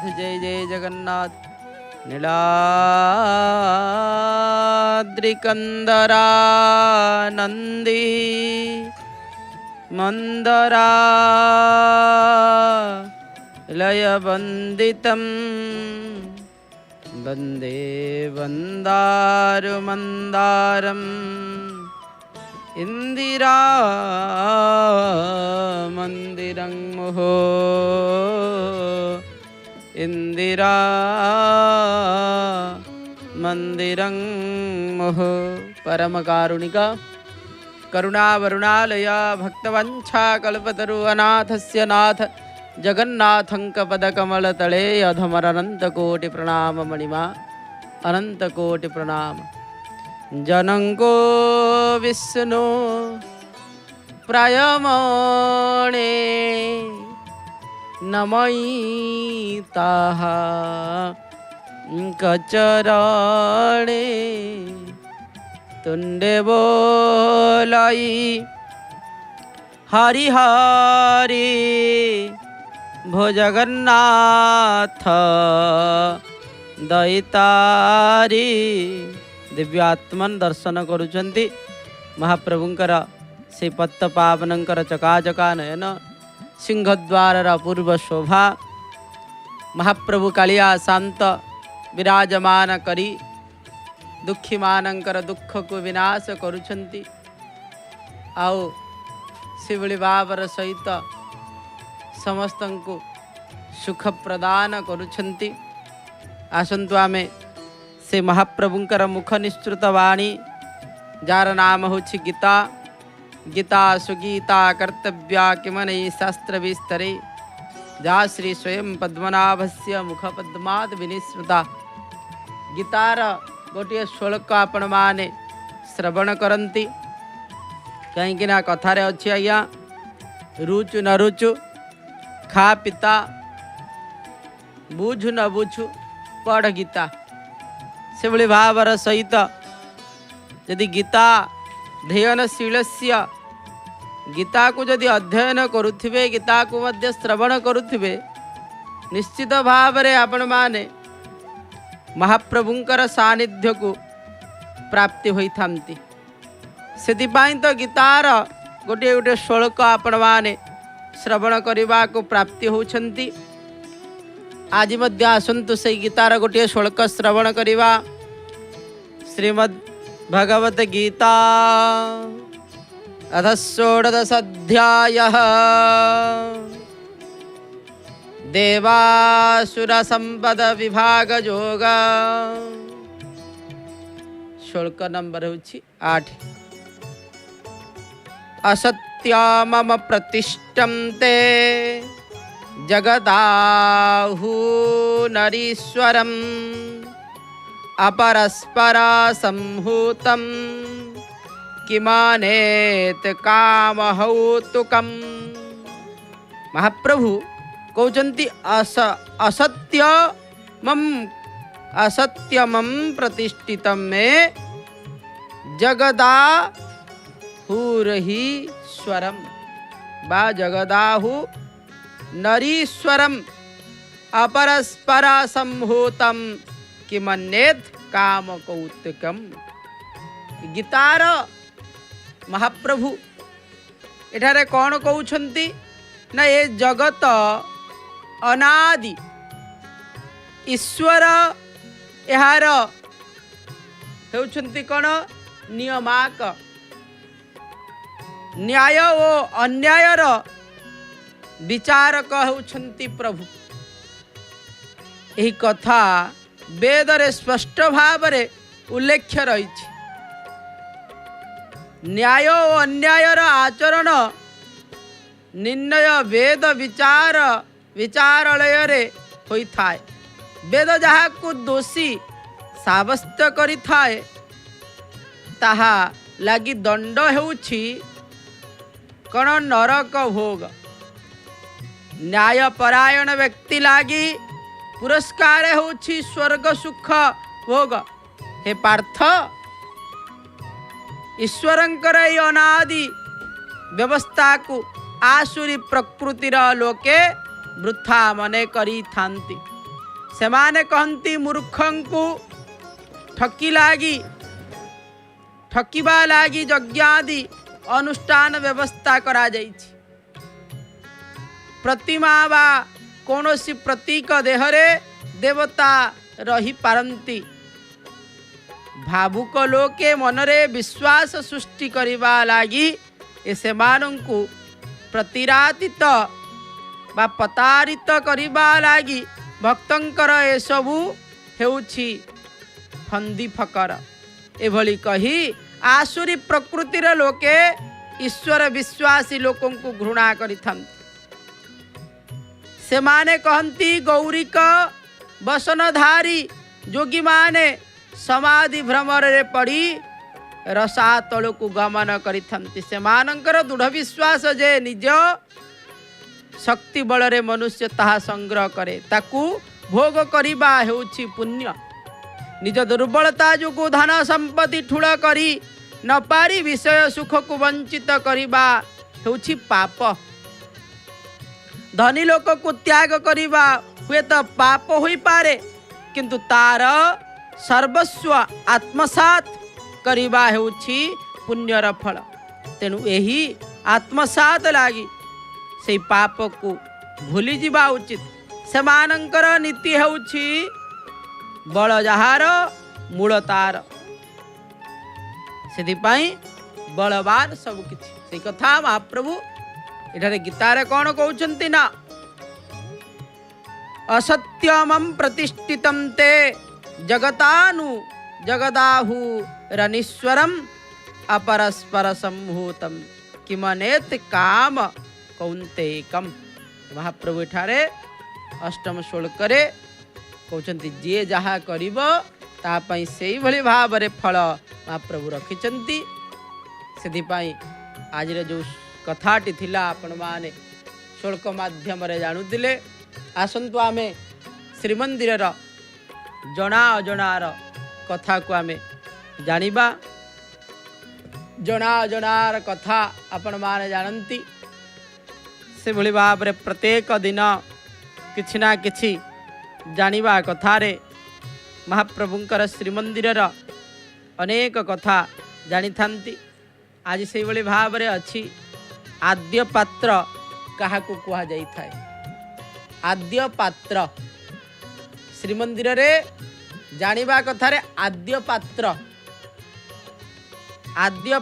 जय जय जगन्नाथ। नीलाद्रिकंदरानंदी मंदरा लयवंदितं वंदे वंदारुमंदारम् इंदिरा मंदिरं मुहो इंदिरा मंदिरं मुहो। परम कारुणिका करुणावरुणालय भक्तवंशा कल्पतरु अनाथस्य नाथ जगन्नाथंकपदकमलतले अधमरनंतकोटि प्रणाम मणिमा अनंतकोटि प्रणाम। जनंको विष्णु प्रायमणे नमयिताः कचरणे तुंडे बोलाई हरि हरि भो जगन्नाथ दैतारी। दिव्यात्मन दर्शन करुचंती महाप्रभुंकर से पत्त पावनंकर चकाचका नयन सिंहद्वार पूर्व शोभा महाप्रभु कालिया शांत विराजमान करी दुखी मानंकर दुख को विनाश करुचंती। आओ शिवली बाबर सहित समस्त को सुख प्रदान करुचंती। आसंतु आमे से महाप्रभुंकर मुख निश्रुत वाणी जार नाम होछि गीता। गीता सुगीता कर्तव्या किमनै शास्त्र विस्तरे जा श्री स्वयं पद्मनाभस्य मुख पद्माद विनिश्रुता। गीतार गोटे श्लोक आपण माने श्रवण करंती कहीं ना कथारे अच्छी आज्ञा रुचु न रुचु खा पिता बुझु न बुझु पढ़ गीता। से भली भावर सहित यदि गीता ध्ययनशीलस्य गीता को जदि अध्ययन करुथिबे गीता को मध्य श्रवण करुथिबे निश्चित भाव रे आपण माने महाप्रभुंकर सानिध्य को प्राप्ति होई थांती। सेतिपाई तो गीतार गोटे गोटे श्लोक आपण माने श्रवण करने को प्राप्ति होउछंती। आज मध्य आसंतु से गीतार गोटे श्लोक श्रवण करवा। श्रीमद् भगवत गीता अथ षोडशाध्यायः देवासुर संपद विभाग योग। श्लोक नंबर होछि 8। असत्या मम प्रतिष्ठन्ते जगदाहु नरीश्वरम् अपरस्परा संहूतं किमानेत कामहौतुकम्। महाप्रभु कहते असत्यमं प्रतिष्ठितं मे जगदाहुरहीश्वरं बा जगदाहु नरीश्वरम अपरस्परा संभूतम किमन्येत काम कौतुकम। गीतार महाप्रभु एठारे कौन कहउछंती ना ये जगत अनादि ईश्वर यार हेउछंती कौन नियमाक न्याय ओ अन्यायर विचारक होउछंती प्रभु। यही कथा वेद रे स्पष्ट भाव रे उल्लेख रही। न्याय और अन्यायर आचरण निर्णय वेद विचारालय रे होई थाए। वेद जहा को दोषी साब्यस्त करि थाए ताहा लागी दंड हेउछि कण नरक भोग। न्यायपरायण व्यक्ति लागी पुरस्कार होछि स्वर्ग सुख भोग। हे पार्थ ईश्वरंकर ई अनादि व्यवस्था को आसुरी प्रकृतिर लोके वृथा मने करी थांती। सेमाने कहती मूर्खंकु ठकी लागी ठकिबा लागी यज्ञादि अनुष्ठान व्यवस्था करा जाइछि। प्रतिमा बा कौनसी प्रतीक देहरे देवता रही पारंती। भावुक लोके मनरे विश्वास सृष्टि करिबा लागी ए सेमानंकु प्रतिरातित बा पतारित करिबा लागी भक्तंकर ए सबु हेउछि फंदी फकर। एभली कही आसुरी प्रकृतिर लोके ईश्वर विश्वासी लोकों को घृणा करिथांती। सेमाने कहती गौरिक वसनधारी जोगी माने समाधि भ्रमर रे पड़ी रसातल को गमन करिथांती। सेमानंकर दृढ़ विश्वास जे निज शक्ति बल रे मनुष्य ताहा संग्रह करे ताकू भोग करिबा हेउछि पुण्य। निज दुर्बलता जो धन संपत्ति ठूल करी न पारी विषय सुख को वंचित करिबा हेउछि पाप। धनी लोक को त्याग करिबा हुए तो पाप होई पारे किंतु तार सर्वस्व आत्मसात करिबा हेउछि पुण्यर फल। तेणु एही आत्मसात लागी से पाप को भूली जिबा उचित। सेमानंकर नीति हेउछि बल जहार मूल तार। सेथिपाई बलवान सब किछि। से कथा महाप्रभु एठारे गीतारे कौन कहउछन्ति ना असत्यमं प्रतिष्ठितं ते जगतानु जगदाहु रनीश्वरम अपरस्पर संभूतम किमनेत काम कौन्तेकम। महाप्रभु एठारे अष्टम श्लोकरे कहउछन्ति जे जहा करिब ता पई सेई भली भाबरे फल महाप्रभु रखिछन्ति। सेथिपाई आज रे जो कथाटी थिला आपण माने श्लोक माध्यम रे जानुतिले। आसंतु आमे श्रीमंदिर जना अजनार कथा को आमे जानिबा। जना अजनार कथा आपण माने जानंती से भली भाव रे प्रत्येक दिन किछि ना किछि जानिबा कथारे महाप्रभुंकर श्रीमंदिर अनेक कथा जानी थांती। आज से भली भाव रे अछि आद्य पात्र काहाकू कुहा जाई थाए। आद्य पात्र श्रीमंदिर रे जानिबा कथारे आद्य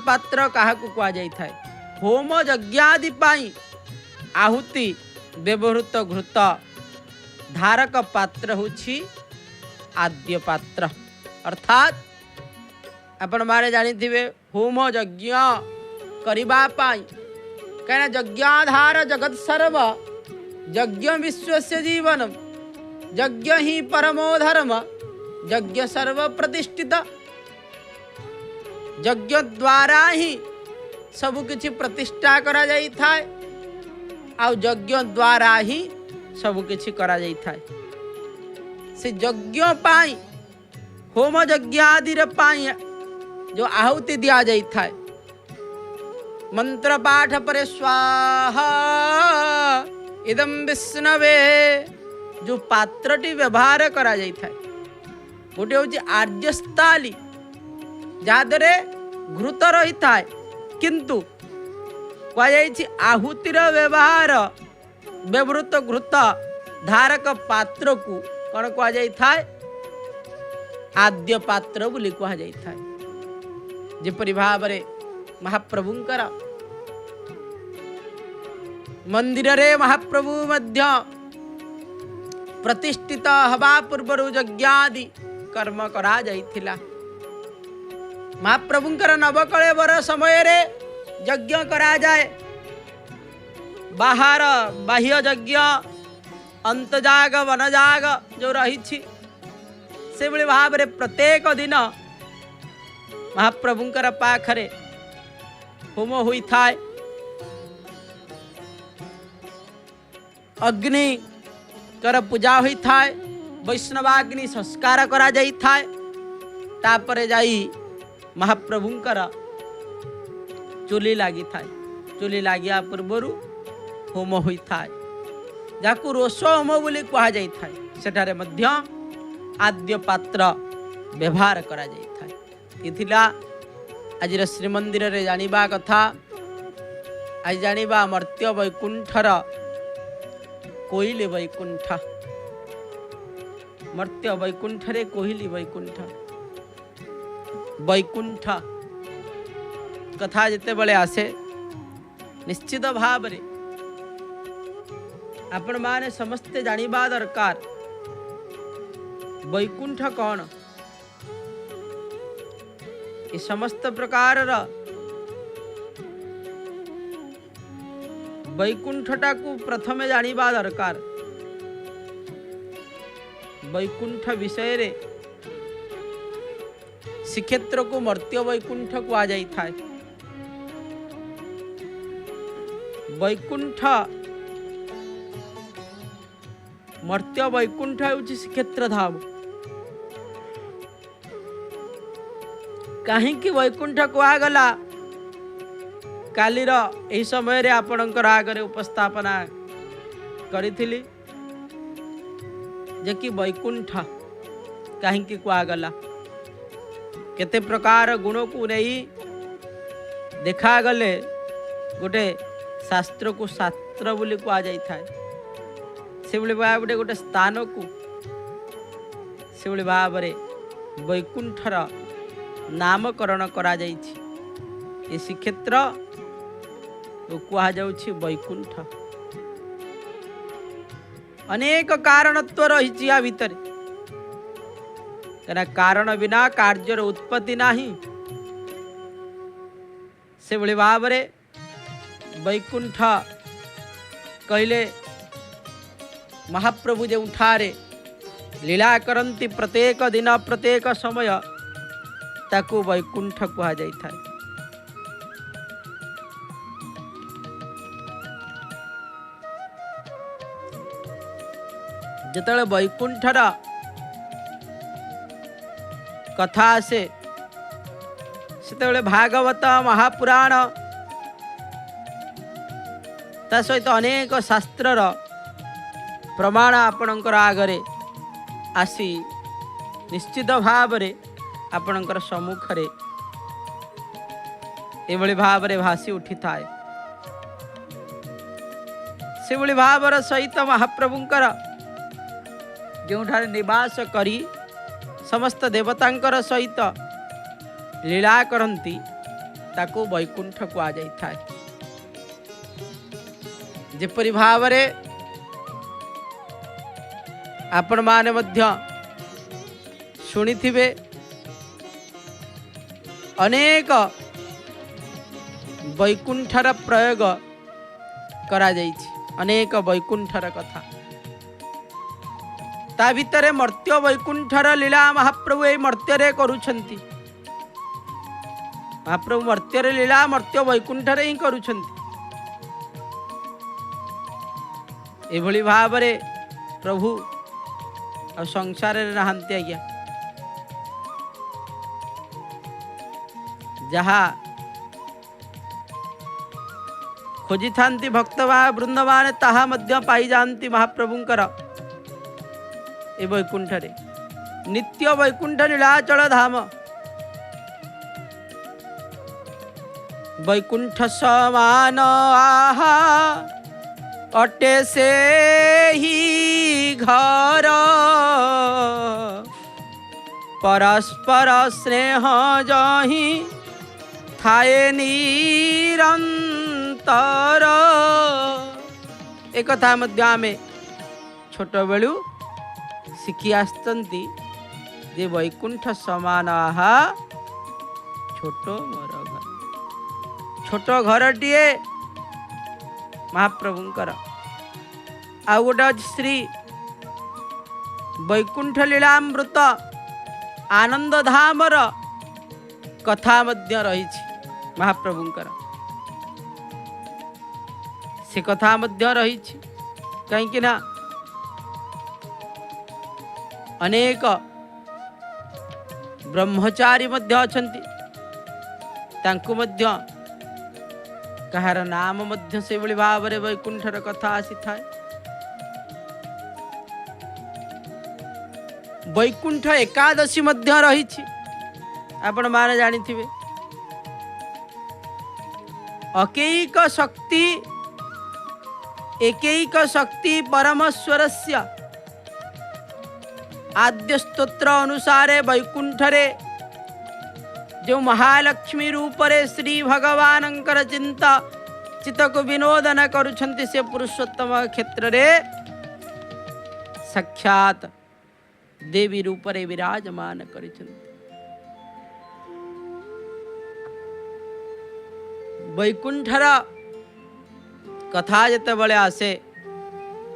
पात्र काहाकू कुहा जाई थाए। होम यज्ञादि पाई आहुति व्यवहृत घृत धारक पात्र होछि आद्य पात्र। अर्थात आपण माने जानिथिबे होम यज्ञ करिबा पाई कहना यज्ञाधार जगत सर्व यज्ञ विश्वस्य जीवनम यज्ञ ही परमो धर्म यज्ञ सर्व प्रतिष्ठित। यज्ञ द्वारा ही सब किछि प्रतिष्ठा करा जाई थाए आ यज्ञ द्वारा ही सब किछि करा जाई थाए। से यज्ञ पाई होम यज्ञ आदि रे पाई जो आहुति दिया जाई थाए मंत्र पाठ परे स्वाहा इदम विष्णवे जो पात्रटी व्यवहार करा जाई थाए गोटे होची आर्यस्थाली जादरे घृत रही थाए किंतु कह जाइछि आहुतिर व्यवहार व्यवहृत घृत धारक पात्र को कौन कह जाई थाए आद्य पात्र बोली कह जाई थाए। जेपरि भाव रे महाप्रभुंकर मंदिर रे महाप्रभु मध्य प्रतिष्ठित हवा पूर्वर यज्ञादि कर्म करा जाइथिला। महाप्रभुंकर नवकलेवर समय रे यज्ञ करा जाए। बाहर बाह्य यज्ञ अंतजाग वनजाग जो रही से भली भाव रे प्रत्येक दिन महाप्रभुंकर पाखरे होम हुई थाए। अग्नि कर पूजा हुई थाए वैष्णवाग्नि संस्कार करा जाई थाए। तापरे जाई महाप्रभुंकर चुली लागी थाए। चुली लागिया पूर्वरु होम हुई थाए जाकू रोष होम बोली कहा जाई थाए। सेठारे मध्य आद्य पात्र व्यवहार करा जाई थाए। इथिला आज श्रीमंदिर रे जानिबा कथा। आज जानिबा मर्त्य वैकुंठर कोइली वैकुंठ। मर्त्य वैकुंठ रे कोइली वैकुंठ। वैकुंठ कथा जिते बळे आसे निश्चित भाव रे आपण माने समस्ते जानिबा दरकार वैकुंठ कौन। ये समस्त प्रकार वैकुंठटा को प्रथमे जानिबा दरकार। वैकुंठ विषय रे श्रीक्षेत्र को मर्त्य वैकुंठ को आ जाई थाए। वैकुंठ मर्त्य वैकुंठ होउछि श्रीक्षेत्र धाम। कहीं वैकुंठ को आगला कालीर यही समय रे आपणकर आगरे उपस्थापना करिथिली जे कि वैकुंठ कहीं को आगला केते प्रकार गुण को नहीं देखा गले गोटे शास्त्र को शास्त्र बोली को आ जाई थाए। से भली भाव गोटे स्थान को से भली भाव रे वैकुंठर नामकरण करा जाइछि। ये श्रीक्षेत्र कहा जाउछि वैकुंठ। अनेक कारणत्व रही या भितर कारण बिना कार्यर उत्पत्ति नाही। से भली भाव रे वैकुंठ कहले महाप्रभु जे उठारे लीला करंती प्रत्येक दिन प्रत्येक समय ताकू वैकुंठ कहा जाई थाए। जेतले वैकुंठर कथा आसे सेतले भागवत महापुराण ता सहित अनेक शास्त्रर प्रमाण आपणकर आगरे आसी निश्चित भाव रे आपणकर सम्मुखरे एभली भाव रे भासी उठी थाए। से भली भावर सहित महाप्रभुंकर जोठारे निवास करी समस्त देवतांकर सहित लीला करंती ताकू वैकुंठ को आ जाई थाए। जेपरि भाव रे आपण माने मध्य शुणिथिबे अनेक वैकुंठर प्रयोग करा जाइछि। अनेक वैकुंठर कथा ता भितरे मर्त्य वैकुंठर लीला महाप्रभु ए मर्त्यरे करूछंती। महाप्रभु मर्त्यरे लीला मर्त्य वैकुंठरे ही करूछंती। एभली भाव रे प्रभु आ संसार रे नहांती आज्ञा। जहा खोजी थांती भक्त वृंदमान ताहा मध्य पाई जानती महाप्रभुंकर ए वैकुंठ रे नित्य वैकुंठ नीलाचल धाम। वैकुंठ समान आहा अटे से ही घर परस्पर स्नेह जही थाए निरंतर। एक कथा मध्य आमे छोट बेलू शिखी आसती जे वैकुंठ समान आहा छोट मोर घर। छोट घरटीए महाप्रभुंकर आउ गोटे श्री वैकुंठ लीलामृत आनंद धामर कथा मध्य रही महाप्रभुंकर। से कथा मध्य रही कहीं ना अनेक ब्रह्मचारी मध्य अछंती तांकु मध्य कहार नाम मध्य से भली भाव रे वैकुंठर कथा आसी थाए। वैकुंठ एकादशी मध्य रही आपण माने जानिथिबे। अकैक शक्ति एकैक शक्ति परमेश्वरस्य आद्य स्तोत्र अनुसारे वैकुंठरे जो महालक्ष्मी रूपरे श्री भगवानंकर चिंता चित्त को विनोदन करुछंती से पुरुषोत्तम क्षेत्र रे साक्षात देवी रूपरे विराजमान करिछंती। वैकुंठर कथा जते बळे आसे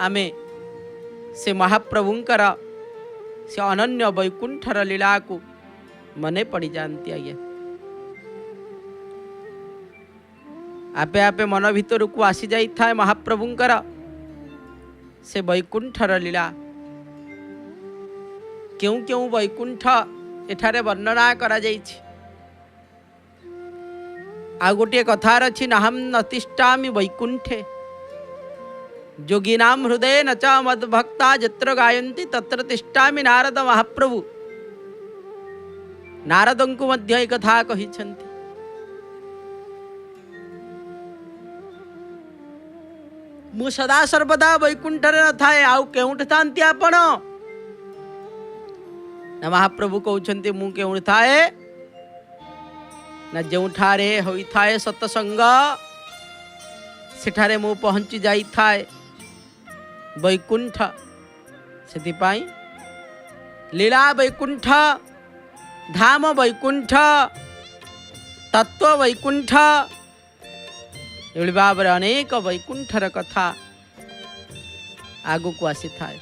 आमे से महाप्रभुंकर से अनन्य वैकुंठर लीला को मने पड़ी जानती आज्ञा। आपे आपे मन भीतर को आसी जाई था महाप्रभुंकर से वैकुंठर लीला। क्यों क्यों वैकुंठ एठारे वर्णना करा जाइछि। आ गोटे कथार अछि नाहम नतिष्ठामि वैकुंठे जोगिनां हृदय न च मद्भक्ता जत्र गायन्ति तत्र तिष्ठामि। नारद महाप्रभु नारदंकु मध्य एक कथा कहिछन्ति। मु सदा सर्वदा वैकुंठरे न थाए आउ केउठ थांती आपण ना। महाप्रभु कहउछन्ति मु केउठ थाए ना जोठारे होई थाए सत्संग सेठारे मु पहुंची जाई थाए वैकुंठ। सेतिपाई लीला वैकुंठ धाम वैकुंठ तत्व वैकुंठ एभली भाव अनेक वैकुंठर कथा आगु को आसी थाए।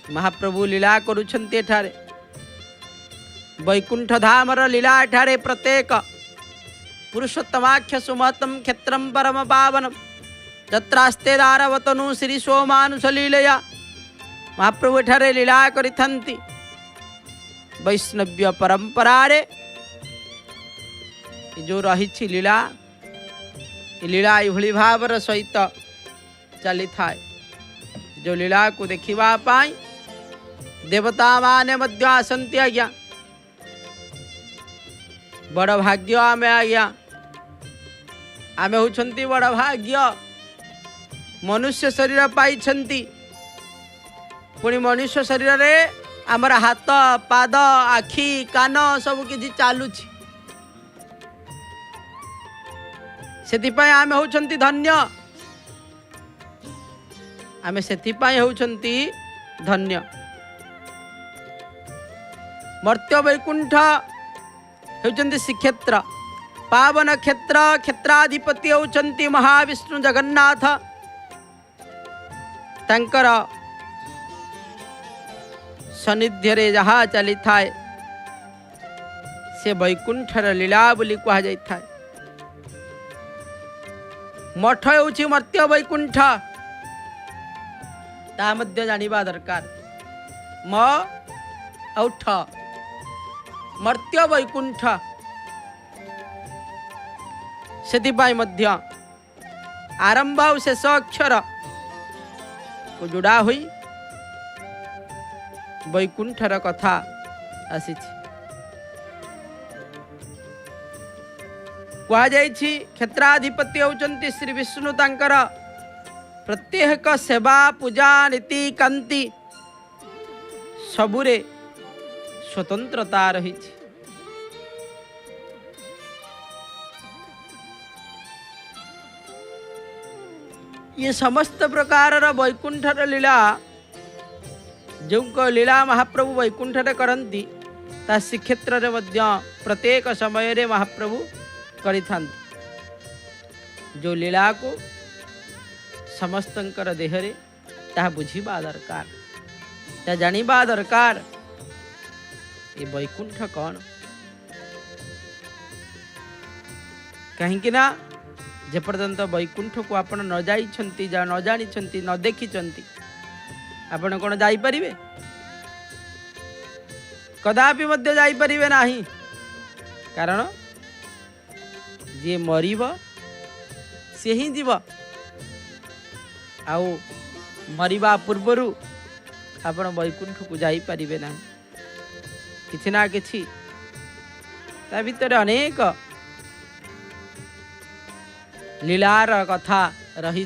महाप्रभु लीला करुछन्ति एठारे वैकुंठ धामर लीला एठारे प्रत्येक पुरुषोत्तमाख्य सुमतम क्षेत्रम परम पावनम तत्रास्ते दारवतनु श्री सोमानुष लीलया। महाप्रभु एठारे लीला करिथन्ति वैष्णव्य परंपरा रे जो रही लीला लीला यही भावर सहित चली थाए। जो लीला को देखिबा पाई देवता माने मध्य आसंती आज्ञा। बड़ भाग्य आमे आज्ञा आमे होछंती बड़ भाग्य मनुष्य शरीर पाइछंती। पुणी मनुष्य शरीर रे आमर हाथ पाद आखि कान सब किछि चालुछि। सेतिपाई आमे होछंती धन्य। आमे सेतिपाई होछंती धन्य। मर्त्य वैकुंठ होचंती श्रीक्षेत्र पावन क्षेत्र। क्षेत्राधिपति होचंती महाविष्णु जगन्नाथ। तांकर सनिध्य रे जहा चली थाए से वैकुंठर लीला बोली कहा जाई थाए। मठ होउछि मर्त्य वैकुंठ ता मध्य जानिबा दरकार। म औठ मर्त्य वैकुंठ सेतिपाई मध्य आरंभ और शेष अक्षर को जोड़ा हुई वैकुंठर कथा आसी। कहा जाइछि क्षेत्राधिपति होचंती श्री विष्णु। तांकर प्रत्येक सेवा पूजा नीति कांति सबुरे स्वतंत्रता रही। ये समस्त प्रकार वैकुंठर लीला जो लीला महाप्रभु वैकुंठरे करती ता श्रीक्षेत्र रे मध्य प्रत्येक समय रे महाप्रभु करिथांती। जो लीला को समस्तंकर देहरे ता बुझिबा दरकार ता जानिबा दरकार। ये वैकुंठ कौन कहीं ना जे पर्यंत वैकुंठ को आपण न जाई छंती न जानी छंती न देखी छंती आपण कौन जाई परिबे? कदापि मध्य जाई परिबे नाही। कारण जे मरिब से ही जीव आउ मरिबा पूर्वरु आपण वैकुंठ को जाई परिबे ना। किछि ना किछि ता भितर अनेक लीलार कथा रही।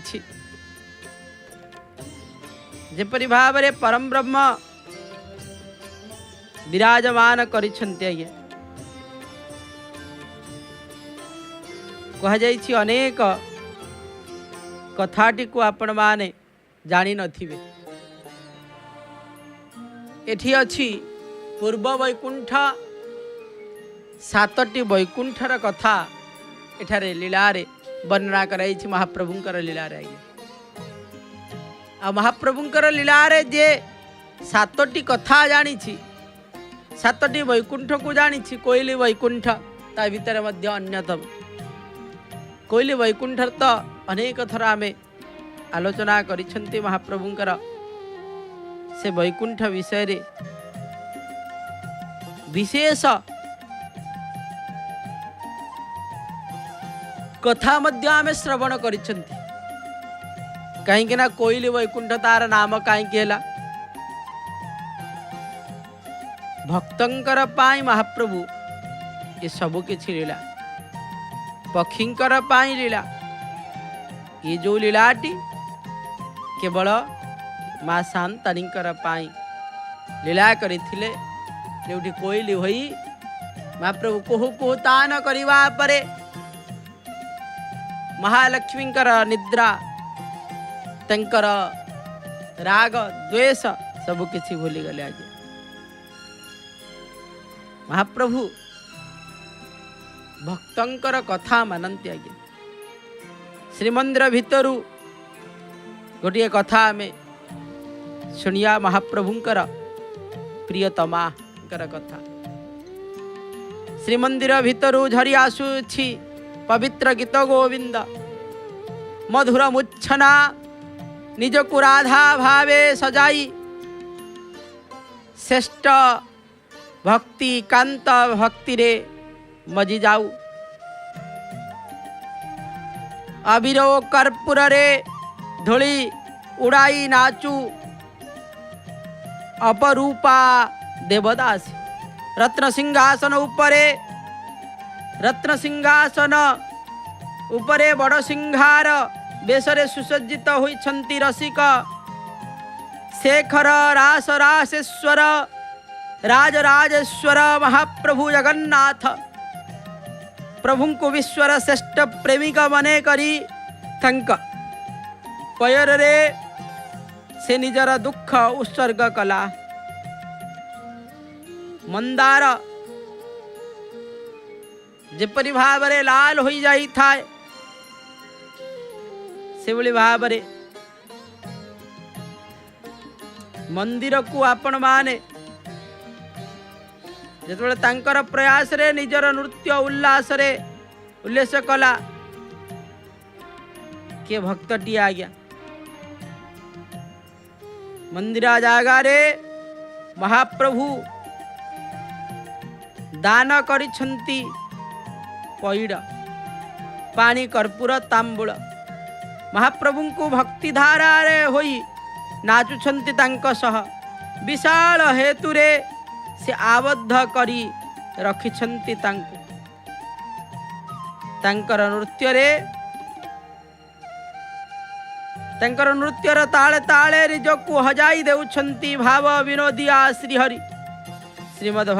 जेपरि भाव रे परम ब्रह्म विराजमान करिछन्ते आज्ञा कह जाइछि अनेक कथाटी को आपण माने जानी नथिबे। एठी अछि पूर्व वैकुंठ 7टी वैकुंठर कथा एठारे लीलारे वर्णना कराइछि महाप्रभुंकर लीलारे आज्ञा। आ महाप्रभुंकर लीलारे जे 7टी कथा जानिछि 7टी वैकुंठ को जानिछि कोइली वैकुंठ ता भितर मध्य अन्यतम। कोइली वैकुंठ तो अनेक थर आमे आलोचना करिछन्ति महाप्रभुंकर से वैकुंठ विषय रे विशेष कथा मध्य आमे श्रवण करिछन्ति। कहीं ना कोइली वैकुंठ तार नाम कहीं हैला भक्तंकर पाई महाप्रभु ये सबु किछि लीला पक्षींकर पाई लीला। ये जो लीलाटी केवल माँ शांतानीकर पाई लीला करिथिले। जोठी कोइली होई महाप्रभु कोहु कोहु तान करिवा परे महालक्ष्मींकर निद्रा तंकर राग द्वेष सबु किछि भूली गले। आज महाप्रभु भक्तंकर कथा मानती। आज्ञा श्रीमंदिर भितरु गोटे कथा में शुणिया महाप्रभुंकर प्रियतमाकर कथा। श्रीमंदिर भितरु झरी आसुछि पवित्र गीत गोविंद मधुर मुच्छना निज को राधा भावे सजाई श्रेष्ठ भक्ति कांत भक्ति रे मजी जाऊ अबिरो कर्पूर रे धूली उड़ाई नाचू अपरूपा देवदास रत्न सिंहासन उपरे बड़ सिंहार बेसरे सुसज्जित होइछन्ति रसिक शेखर रास रासेश्वर राजराजेश्वर महाप्रभु जगन्नाथ प्रभु को विश्वर श्रेष्ठ प्रेमिक मने करी थंक पयर रे से निजर दुख उत्सर्ग कला। मंदार जेपरि भाव रे लाल होई जाई थाए से भली भाव रे मंदिर को आपण माने जेतबेले तांकर प्रयास रे निजर नृत्य उल्लास रे उल्लेस कला के भक्तटी आज्ञा मंदिर जागा रे महाप्रभु दान करिछन्ति पैड़ पानी कर्पूर तांबूल महाप्रभु को भक्ति धारा रे होई नाचुछन्ति तांक सह विशाल हेतु रे से आबद्ध करी रखिछन्ति तांको तांकर नृत्यर ताले ताले निजको हजाई देउछन्ति भाव विनोदिया श्रीहरि श्रीमद्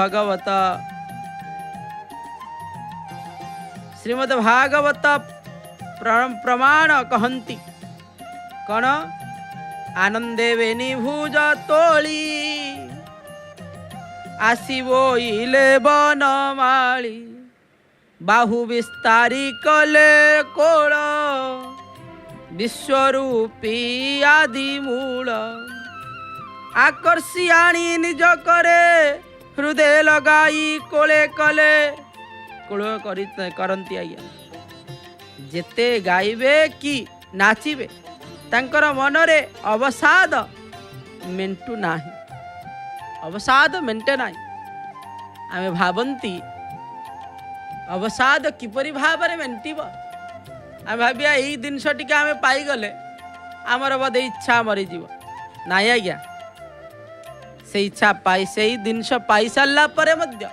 भागवत प्रमाण कहन्ति कण आनंदे बेनी भुज तोली आसीबो इले बनमाली बाहु विस्तारी कले कोल विश्वरूपी आदि मूल आकर्षी आनी निज करे हृदय लगाई कोले कले कोल करती आज्ञा जेते गाइबे कि नाचिबे तांकर मनरे अवसाद मेंटू नाही अवसाद मेंटे नाही। आमे भावंती अवसाद किपरि भाव मेंटिब आमे भाबिया एई जिनस टिके आमे पाई गले आमर बदे इच्छा मरी जीव नाई आज्ञा से इच्छा पाई से जिनस पाई सारा पर मध्य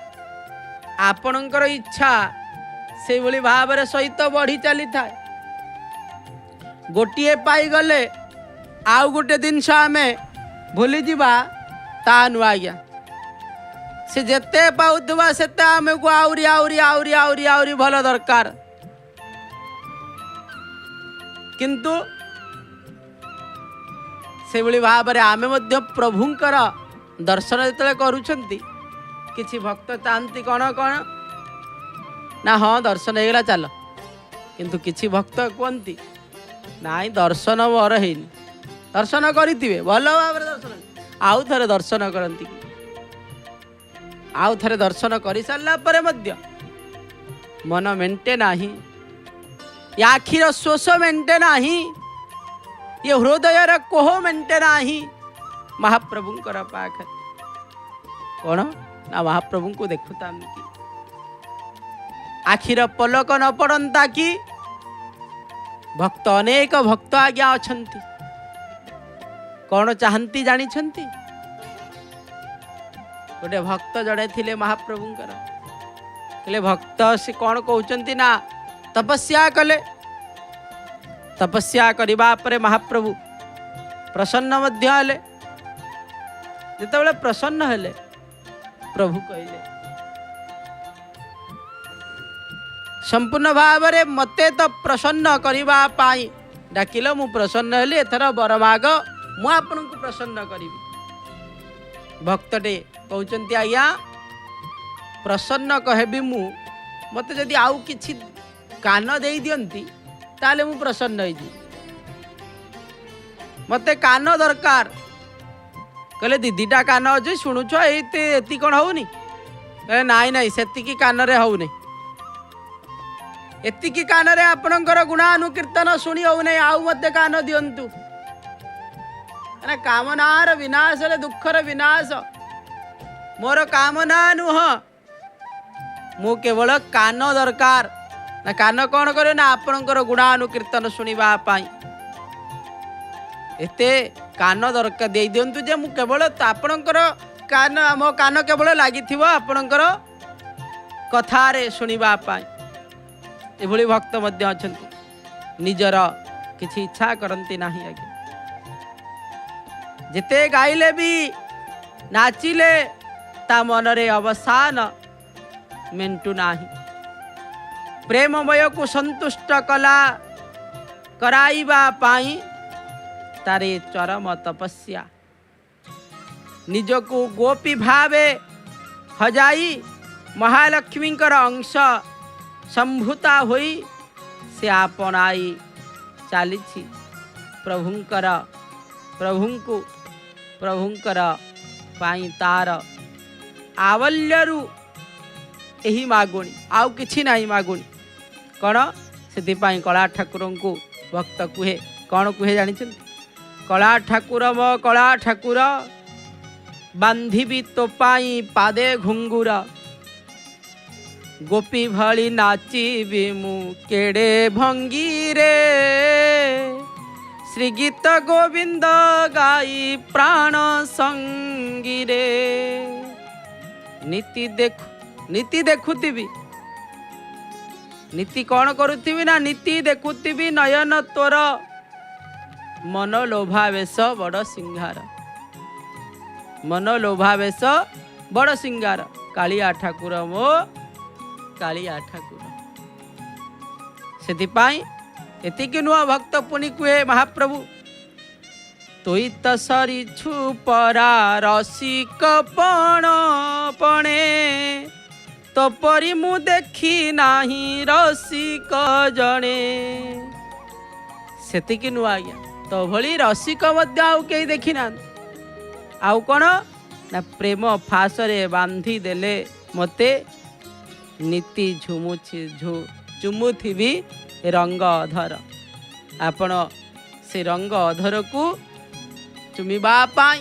आपणकर इच्छा से भली भाव सहित बढ़ी चली थाए। गोटे पाईगले आउ गोटे जिनस आम भूली जा ता नु आज्ञा से जेते पाउथबा सेते आमको आउरी आउरी आउरी आउरी आउरी भल दरकार। किंतु से भली भाव आमे मध्य प्रभुंकर दर्शन जिते करुछंती किछि भक्त चाहती कौन कौन ना हाँ दर्शन होगा चल, किंतु किछि भक्त कहती नाई दर्शन मोर है दर्शन करिथिबे भल भाव दर्शन आउ थरे दर्शन करती आउ थरे दर्शन कर सारा पर मध्य मन मेंटे नाही, आखिर शोष मेंटे नाही, ये हृदय कोह मेंटे नाही महाप्रभुंकर पाखे कौन ना महाप्रभु को देखुता आखिर पलक न पड़ता कि भक्त अनेक भक्त आज्ञा अछंती कौन चाहती जानी गोटे भक्त जड़े थिले महाप्रभुंकर कहले भक्त से कौन कहते ना तपस्या कले तपस्या करबा परे महाप्रभु प्रसन्न मध्य हेले जेतेबेले प्रसन्न हेले प्रभु कहले संपूर्ण भाव रे मते तो प्रसन्न करबा पाई डाकिल मु प्रसन्न हेली एथर वर माग मु आपन को प्रसन्न करिबी। भक्तटे कहउचंती आज्ञा प्रसन्न कहबी मु मते जदि आउ किछि कान दे दियंती ताले मु प्रसन्न होई मते कान दरकार कहले दीदीटा कान अच्छे शुणुछ एति कौन होनी कहले नाई नाई सेतिकी कान रे होउनी एतिकी कान रे आपणकर गुणानुकीर्तन शुणी होउनी आउ मते कान दियंतु अरे कामनार विनाश रे दुखर विनाश मोर कामना नुह मु केवल कान दरकार ना कान कौन करे ना आपणकर गुणानुकीर्तन शुणिबा पाई एते कान दरकार दे दियंतु जे मु केवल आपणकर कान मो कान केवल लागिथिबो आपणकर कथारे शुणिबा पाई। एभली भक्त मध्य अछंती निजर किछि इच्छा करंती नाही आगे जेते गाइले भी नाचिले ता मनरे अवसान मेंटू नाही प्रेममय को संतुष्ट कला कराइबा पाई तारे चरम तपस्या निजको गोपी भावे हजाई महालक्ष्मींकर अंश संभूता होई से आपणाई चालीछि प्रभुंकर पाई तार आवल्यरु एही मागुणी आउ किछि नाही मागुणी कौन से कला ठाकुर को भक्त कुहे कौन कुहे जानी कला ठाकुर मो कला ठाकुर बांधिबी तो पाई पादे घुंगुर गोपी भली नाचिबी मु केड़े भंगी रे श्री गीत गोविंद गाई प्राण संगी रे नीति देखुथिबी नीति कौन करुथिबी ना नीति देखुथिबी नयन तोर मन लोभावेश बड़ सिंगार मन लोभावेश बड़ सिंगार कालिया ठाकुर मो कालिया ठाकुर सेतिपाई एतिकी नुआ भक्त पुनि कुहे महाप्रभु तोई त सरी छुपरा रसिक पण पणे तो परी मु देखी नाही रसिक जणे सेतिकी नुआ आज्ञा तो भली रसिक मध्य आउ केही देखी ना आउ कौन ना प्रेम फासरे बांधी देले मते नीति चुमुथिबी रंग अधर आपण से रंग अधर को चुमिबा पाई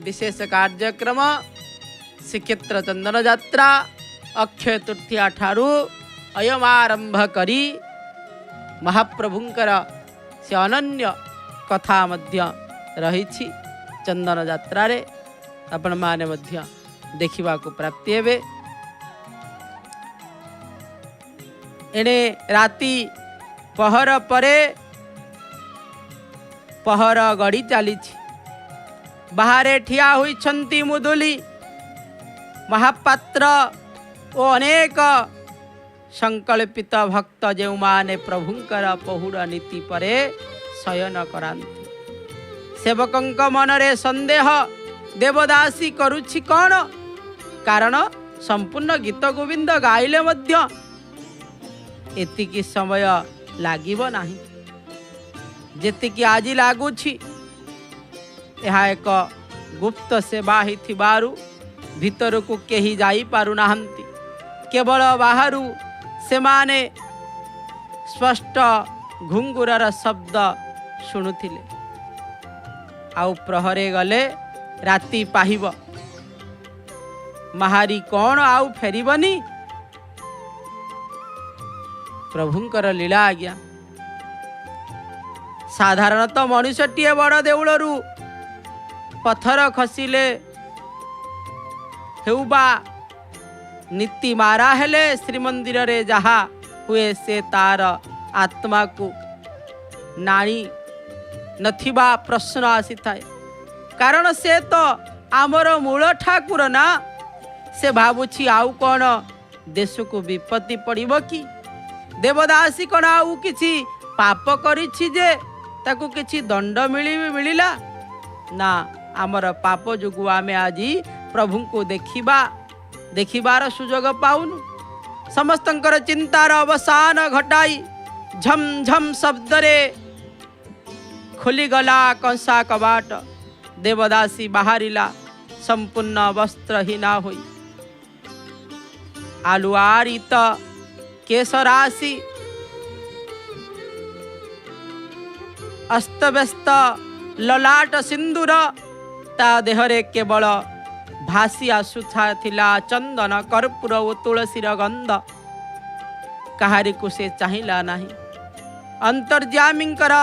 विशेष कार्यक्रम श्रीक्षेत्र चंदन यात्रा अक्षय तृतीया ठारू अयम आरंभ करी महाप्रभुंकर से अनन्य कथा मध्य रही चंदन यात्रा रे आपण माने मध्य देखिबा को प्राप्ति हेबे। एणे राति पहर परे पहर गड़ी चली बाहरे ठिया होइछंती मुदुली महापात्र ओ अनेक संकल्पित भक्त जो माने प्रभुंकर पहुड़ नीति परे शयन करांती। सेवकंक मनरे संदेह देवदासी करुछि कौन कारण संपूर्ण गीत गोविंद गाइले मध्य एतिकी समय लागिबो नाही जेतिकी आज लागुछि। यह एक गुप्त सेवा हिथिबारु भीतर को केही जाई पारु नाहंती। केवल बाहरु सेमाने स्पष्ट घुंगुरर शब्द शुणुथिले। आउ प्रहरे गले राति पाहिब महारी कौन आउ फेरिबनी। प्रभुंकर लीला आज्ञा। साधारणतः मनुष्यटीए बड़ देउलरू पत्थर खसिले हेउबा नीति मारा हेले श्रीमंदिर रे जहा हुए से तार आत्मा को नाणी नथिबा प्रश्न आसी थाए। कारण से तो आमर मूल ठाकुर ना। से भाबुछि आउ कौन देश को विपत्ति पड़िबो कि। देवदासी कौन आउ किछि पाप करिछि जे ताकू किछि दंड मिलिला ना। आमर पाप जोगु आमे आज प्रभु को देखिबार सुजोग पाउनु। समस्तंकर चिंतार अवसान घटाई झम झम शब्द रे खुली गला कंसा कबाट। देवदासी बाहरिला संपूर्ण वस्त्रहीना होई। आलुआरित केशराशि अस्तव्यस्त ललाट सिंदूर ता देहरे केवल भासी आसुथा थिला चंदन कर्पूर ओ तुलसीर गंध। कहारी को से चाहिला नाही। अंतर्यामींकर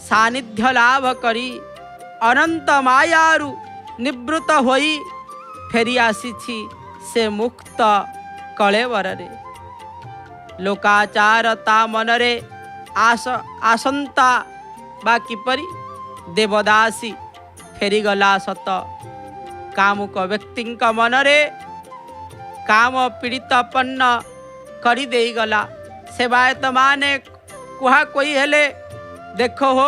सानिध्य लाभ करी अनंत मायारु निवृत्त होई फेरी आसीछि से मुक्त कलेवर रे। लोकाचार ता मनरे आसंता बा किपरि। देवदासी फेरीगला सत कामुक व्यक्ति मनरे काम पीड़ितपन्न करी देई गला। सेवायत माने कुहा कोई हेले देखो हो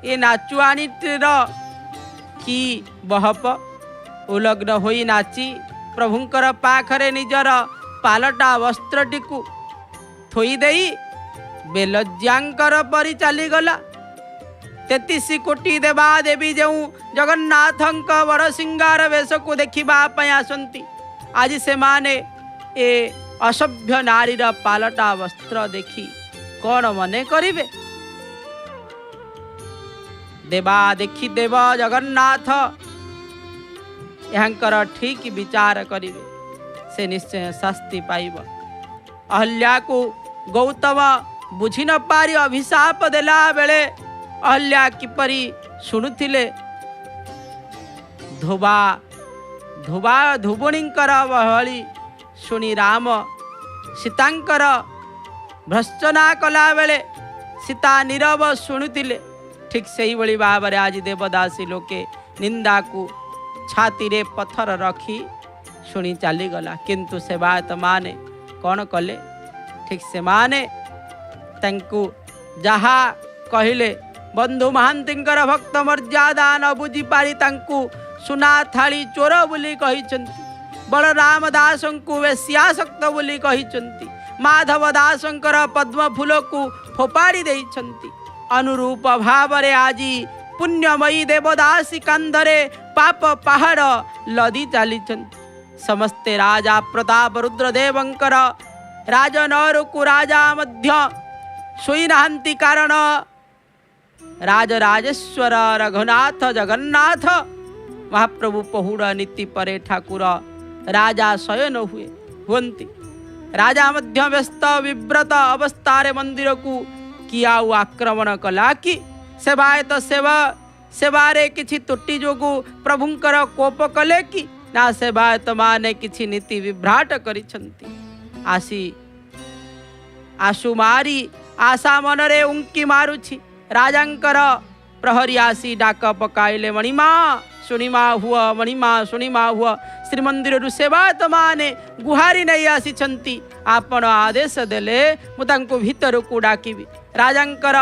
ये नाचुआनीर की बहप उलग्न होई नाची प्रभुंकर पाखरे निजर पालटा वस्त्रटी को थोई देई बेलज्जांकर परी चलीगला। 33 कोटी देवा देवी जो जगन्नाथंक बड़ सिंगार वेश को देखा आसंती। आज से माने ए असभ्य नारीर पालटा वस्त्र देखी कौन मने करिवे। देवा देखी देव जगन्नाथ यांकर ठीक विचार करिवे से निश्चय शास्ति पाइब। अहल्या को गौतम बुझी न पारी अभिशाप देला बेले अहल्या किपरि शुणुथिले। धोबा धोबा धुबुणींकर बहली शुणी राम सीतांकर भर्त्सना कला बेले सीता नीरव शुणुथिले। ठीक से ही बड़ी भाव में आज देवदासी लोके निंदा को छाती रे पत्थर रखी शुणी चलीगला। किंतु सेवायत माने कौन कले। ठीक से माने तंकु जहा कहले बंधु महांतींकर भक्त मर्यादा न बुझी पारी तंकु सुना थाली चोर बोली कहिचंती। बलराम दासंकु वेश्यासक्त बोली कहिचंती। माधव दासंकर पद्म फूल को फोपाड़ी देइछंती। अनुरूप भाव रे आजी पुण्यमयी देवदासी कांधरे पाप पहाड़ लदी चलीछंती। समस्ते राजा प्रताप रुद्रदेवंकर राजनर को राजा मध्य सोई नाहंती। कारण राजराजेश्वर रघुनाथ जगन्नाथ महाप्रभु पहुड़ नीति परे ठाकुर राजा शयन हुए। राजा मध्य व्यस्त विव्रत अवस्था मंदिर को किया आक्रमण कला कि सेवायत सेवा सेवारे किछि त्रुटि जोगु प्रभुंकर कोप कले कि ना सेवायत माने किछि नीति विभ्राट करिछंती। आसु मारी आशा मनरे उंकी मारुछि। राजांकर प्रहरी आसी डाक पकाइले मणिमा शुणिमा हुआ, मणिमा शुणिमा हुआ। श्रीमंदिर सेवायत माने गुहारी नहीं आसी आपण आदेश देले मु तांको भीतर को डाकिबी। राजांकर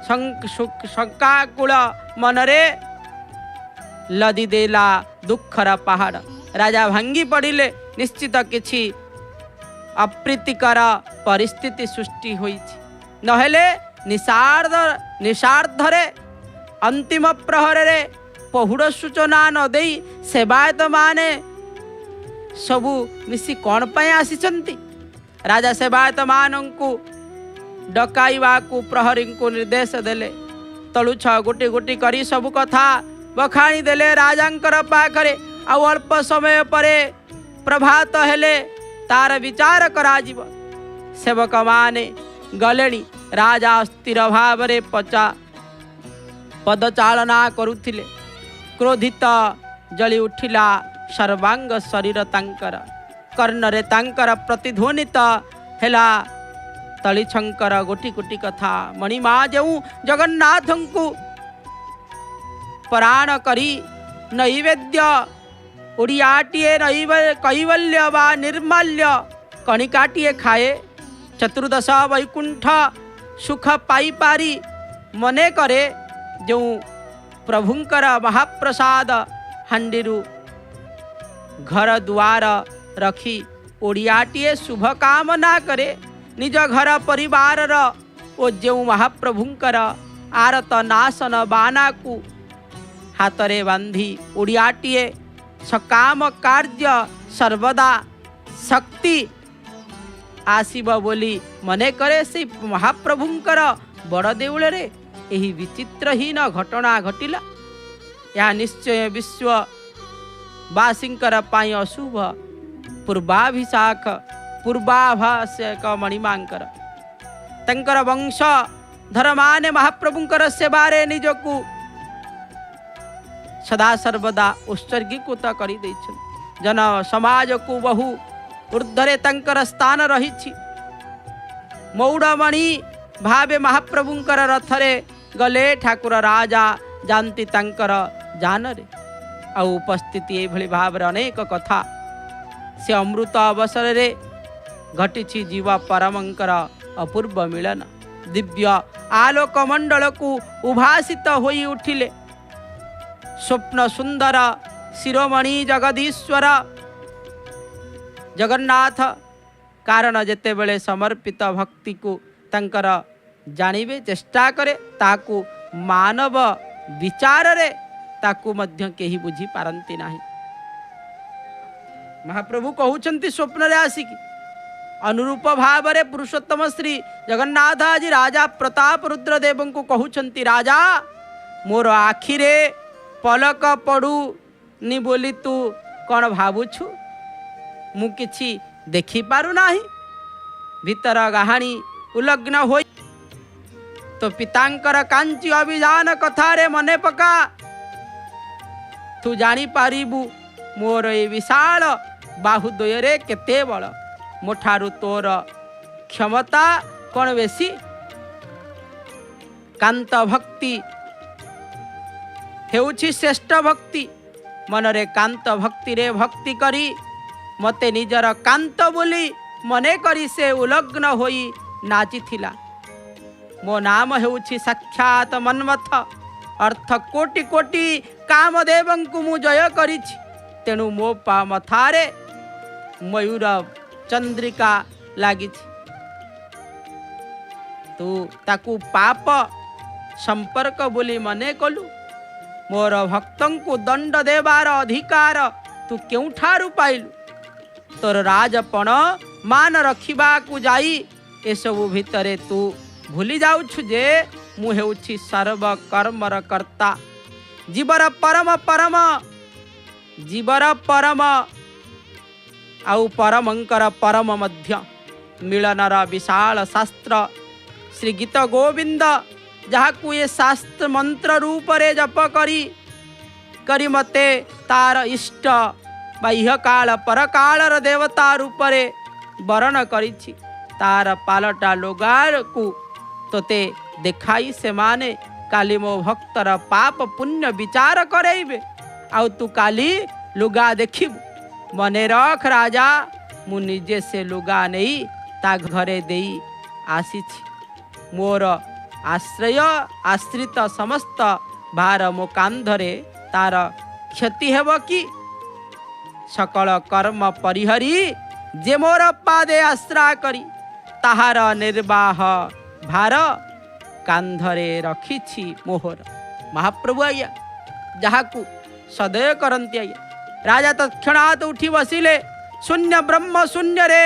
शंकाकुल मनरे लदी देला दुखर पहाड़। राजा भांगी पड़िले। निश्चित किछि अप्रीतिकर परिस्थिति सृष्टि होइछि। नहेले निशार्धरे अंतिम प्रहर रे पहुड़ सूचना न देई सेवायत माने सबु मिसी कौन पाए आसिचंती। राजा सेवायत मानंकु डकाइवाकू प्रहरी को निर्देश देले। तलुछ गोटी गोटी करी सबु कथा बखाणी देले राजांकर पाखरे। आ अल्प समय परे प्रभात हेले तार विचार कराजिब। सेवक माने गलेणी। राजा अस्थिर भावरे पदचालना करुथिले। क्रोधित जली उठिला सर्वांग शरीर तांकर। कर्णरे तांकर प्रतिध्वनित हेला तलीछंकर गोटी गोटी कथा। मणिमा जेउ जगन्नाथंकु प्राण करी नैवेद्य ओडियाटिए कैवल्य वा निर्माल्य कणिकाटिए खाए। चतुर्दश वैकुंठ सुख पाई पारी मने करे। जो प्रभुंकर महाप्रसाद हांडीरू घर दुआर रखी ओडियाटिए शुभ कामना करे। निज घर परिवार ओ जो महाप्रभुंकर आरत नासन बाना को हाथरे बांधी ओडियाटिए सकाम कार्य सर्वदा शक्ति आसीब बोली मने करे। से महाप्रभुंकर बड़ देउल रे एही विचित्रहीन घटना घटिला। या निश्चय विश्ववासींकर पाई अशुभ पूर्वाभाषक मणिमांकर तंकर वंश धर्माने महाप्रभुंकर सेवारे निजकु सदा सर्वदा उत्सर्गीकृत करि दैछन। जन समाज को बहु ऊर्ध्वरे तंकर स्थान रही। मौड़मणि भावे महाप्रभुंकर रथरे गले ठाकुर राजा जानती तंकर जानरे। आ उपस्थिति एभली भाव अनेक कथा से अमृत अवसर रे घटी जीव परमंकर अपूर्व मिलन। दिव्य आलोक मंडल को उभासित होई उठिले। स्वप्न सुंदर शिरोमणि जगदीश्वर जगन्नाथ कारण जेते बेले समर्पित भक्ति को तंकर जानिबे चेष्टा करे ताकू मानव विचार रे ताकू मध्य केही बुझी पारंती नाही। महाप्रभु कहउचंती स्वप्न रे आसिकी अनुरूप भाव रे पुरुषोत्तम श्री जगन्नाथ आजी राजा प्रताप रुद्रदेव को कहउचंती राजा मोर आखिरे पलक पड़ू नि बोली तू कौन भावुछु मु किछि देखि पारु नाही। भीतर गाहाणी उलग्न होई तो पितांकर कांची अभियान कथारे मने पका तू जानी पारिबु मोर ए विशाल बाहुद्वयरे केते बल मोठारु तोर क्षमता कौन बेसी। कांत भक्ति हेउछि श्रेष्ठ भक्ति। मनरे कांत भक्ति रे भक्ति करी मते निजर कांत बोली मने करी से उलग्न होई नाचिथिला। मो नाम हेउछि साक्षात मन्मथ अर्थ कोटि कोटि कामदेवंकु मु जय करिछि। तेणु मो पा मथारे मयूर चंद्रिका लागिछि। तू ताकू पाप संपर्क बोली मने कलु। मोर भक्तंकु दंड देवार अधिकार तू केउठारु पाइलु। तोर राजपण मान रखिबा को जाई एसबु भितरे तू भूली जाउछु जे मु हेउछि सर्व कर्मर कर्ता। जीवर परम परम जीवर परम आउ परमंकर परम मध्य मिलनर विशाल शास्त्र श्री गीत गोविंद जहाकू ये शास्त्र मंत्र रूप रे जप करी मते तार इष्ट बाह्य काल पर कालर देवता रूप रे वरण करिछि तार पालटा लोगार को तोते देखाई से माने काली मो भक्तर पाप पुण्य विचार करेबे आउ तू काली लुगा देखिबु मने रख राजा मु निजे से लुगा नहीं ता घरे देई आसीछि मोर आश्रय आश्रित समस्त भार मो कांधरे तार क्षति हेब कि सकल कर्म परिहरी जे मोर पादे आश्रा करी ताहार निर्वाह भार कांधरे रखिछि मोहर। महाप्रभु आज्ञा जहाकू सदय करंती आज्ञा राजा तत्क्षणात उठी बसिले शून्य ब्रह्म शून्य रे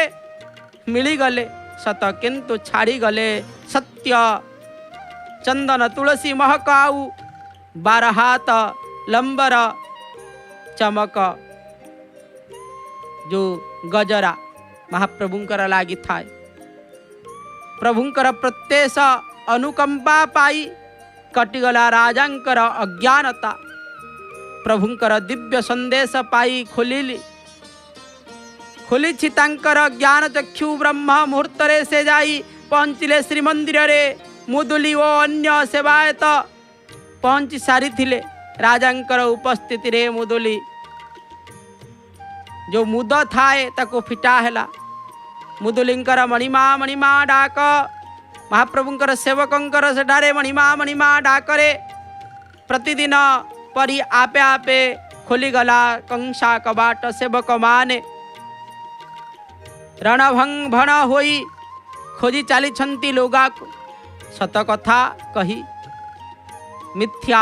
मिली गले सत किंतु छाड़ी गले सत्य चंदन तुलसी महकाऊ 12 हाथ लंबर चमक जो गजरा महाप्रभुंकर लागी थाए प्रभुंकर प्रत्येश अनुकंपा पाई कटिगला राजांकर अज्ञानता प्रभुंकर दिव्य संदेश पाई खोलिछि तांकर ज्ञान चक्षु ब्रह्म मुहूर्त रे से जाई पहुँचिले श्रीमंदिर रे मुदुली ओ अन्य सेवायत पहुँची सारी थिले राजांकर उपस्थिति रे मुदुली जो मुद थाए ताको फिटा हैला मुदुलिंकर मणिमा डाक महाप्रभुंकर सेवकंकर सेठारे मणिमा डाकरे प्रतिदिन परी आपे आपे खोली गला कंसा कबाट सेवक माने रणभंग भण होई खोजी चाली छंती लोगा को सत कथा कही मिथ्या